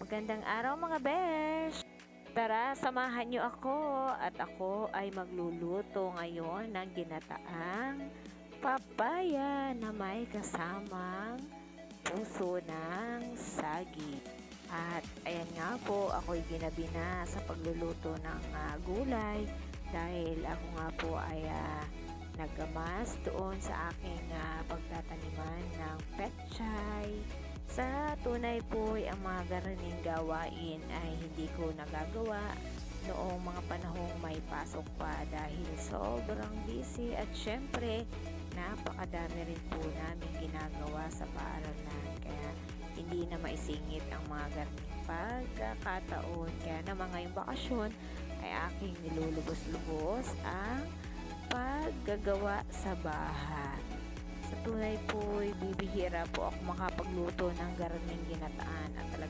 Magandang araw mga besh! Tara, samahan niyo ako at ako ay magluluto ngayon ng ginataang papaya na may kasamang puso ng saging. At ayan nga po, ako'y ginabi na sa pagluluto ng gulay dahil ako nga po ay naggamas doon sa aking pagtataniman ng petchay. Sa tunay po ang mga garaning gawain ay hindi ko nagagawa noong mga panahong may pasok pa dahil sobrang busy at syempre napakadami rin po namin ginagawa sa paaralan kaya hindi na maisingit ang mga garaning pagkakataon. Kaya naman ngayong bakasyon ay aking nilulubos-lubos ang paggagawa sa bahay. Sa tunay po, bibihira po ako makapagluto ng garaning ginataan at talaga